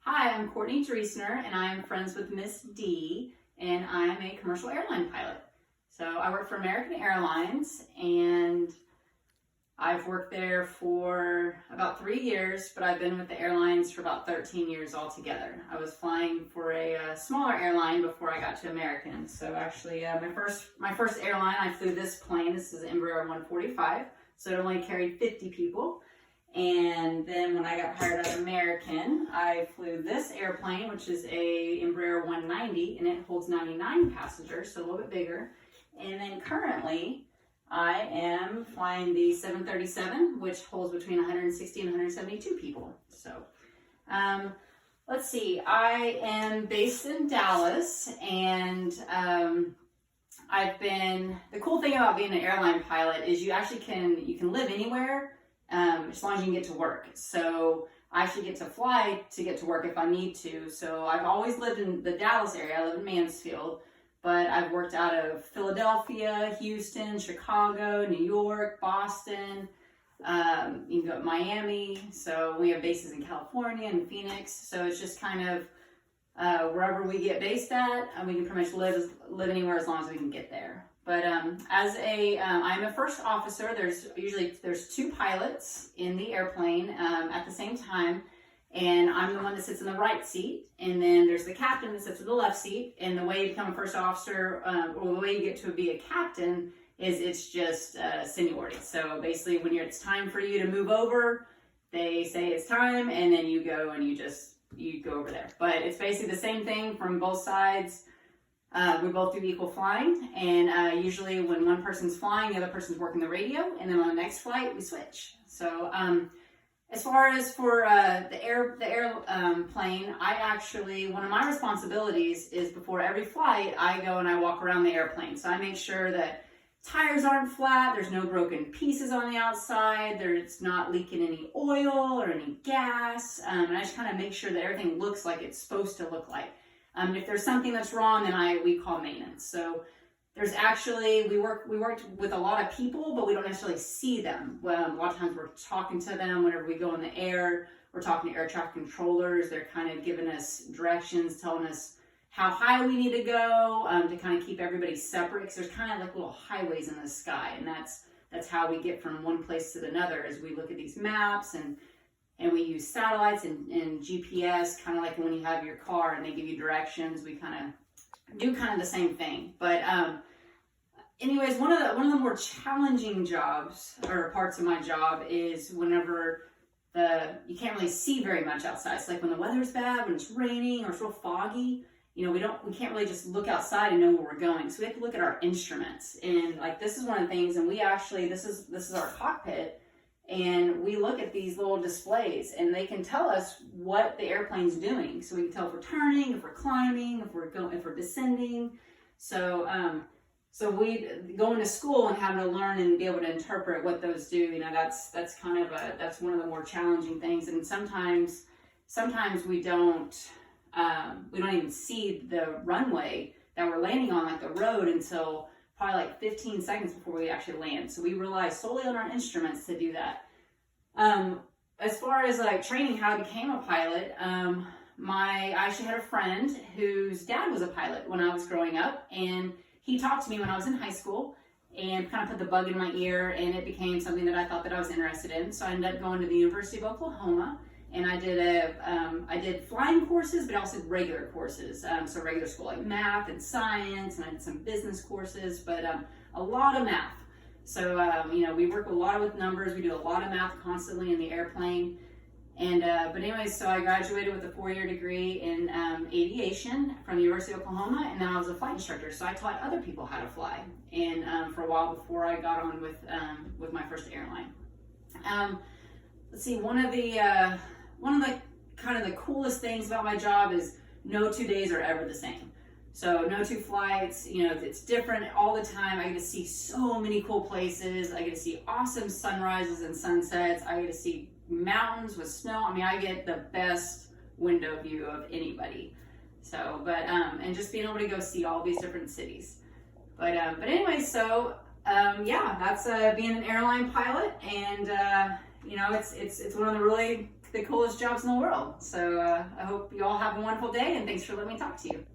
Hi, I'm Courtney Driesner, and I am friends with Miss D, and I am a commercial airline pilot. So I work for American Airlines, and I've worked there for about 3 years, but I've been with the airlines for about 13 years altogether. I was flying for a smaller airline before I got to American. So actually, my first airline, I flew this plane. This is Embraer 145, so it only carried 50 people. And then when I got hired at American, I flew this airplane, which is a Embraer 190, and it holds 99 passengers, so a little bit bigger. And then currently, I am flying the 737, which holds between 160 and 172 people. So, let's see. I am based in Dallas, and the cool thing about being an airline pilot is you can live anywhere. As long as you can get to work. So I actually get to fly to get to work if I need to. So I've always lived in the Dallas area. I live in Mansfield, but I've worked out of Philadelphia, Houston, Chicago, New York, Boston. You can go to Miami. So we have bases in California and Phoenix. So it's just kind of wherever we get based at, we can pretty much live anywhere as long as we can get there. But I'm a first officer. There's two pilots in the airplane at the same time, and I'm the one that sits in the right seat. And then there's the captain that sits in the left seat. And the way you become a first officer, or the way you get to be a captain, is it's just seniority. So basically, when it's time for you to move over, they say it's time, and then you go and you go over there. But it's basically the same thing from both sides. We both do equal flying, and usually when one person's flying, the other person's working the radio, and then on the next flight, we switch. So as far as for the airplane, one of my responsibilities is before every flight, I go and I walk around the airplane. So I make sure that tires aren't flat, there's no broken pieces on the outside, it's not leaking any oil or any gas, and I just kind of make sure that everything looks like it's supposed to look like. If there's something that's wrong, then we call maintenance. So we worked with a lot of people, but we don't necessarily see them. Well, a lot of times we're talking to them whenever we go in the air. We're talking to air traffic controllers. They're kind of giving us directions, telling us how high we need to go to kind of keep everybody separate. Because there's kind of like little highways in the sky, and that's how we get from one place to another. As we look at these maps and we use satellites and GPS, kind of like when you have your car and they give you directions. We kind of do the same thing. But anyways, one of the more challenging jobs or parts of my job is whenever you can't really see very much outside. It's like when the weather's bad, when it's raining or it's real foggy. We can't really just look outside and know where we're going. So we have to look at our instruments. And like this is one of the things. And this is our cockpit. And we look at these little displays, and they can tell us what the airplane's doing. So we can tell if we're turning, if we're climbing, if we're descending. So we going to school and having to learn and be able to interpret what those do. That's that's one of the more challenging things. And sometimes we don't even see the runway that we're landing on, like the road, until probably like 15 seconds before we actually land. So we rely solely on our instruments to do that. As far as like training how I became a pilot, I actually had a friend whose dad was a pilot when I was growing up, and he talked to me when I was in high school and kind of put the bug in my ear, and it became something that I thought that I was interested in. So I ended up going to the University of Oklahoma, and I did flying courses, but I also did regular courses. So regular school, like math and science, and I did some business courses, but a lot of math. So, we work a lot with numbers. We do a lot of math constantly in the airplane. And, but anyways, so I graduated with a 4-year degree in aviation from the University of Oklahoma, and then I was a flight instructor. So I taught other people how to fly, and for a while before I got on with my first airline. Let's see, one of the kind of the coolest things about my job is no 2 days are ever the same. So no two flights, it's different all the time. I get to see so many cool places. I get to see awesome sunrises and sunsets. I get to see mountains with snow. I get the best window view of anybody. So, but, and just being able to go see all these different cities. But anyway, so, yeah, that's being an airline pilot. And you know, it's one of the coolest jobs in the world. So I hope you all have a wonderful day, and thanks for letting me talk to you.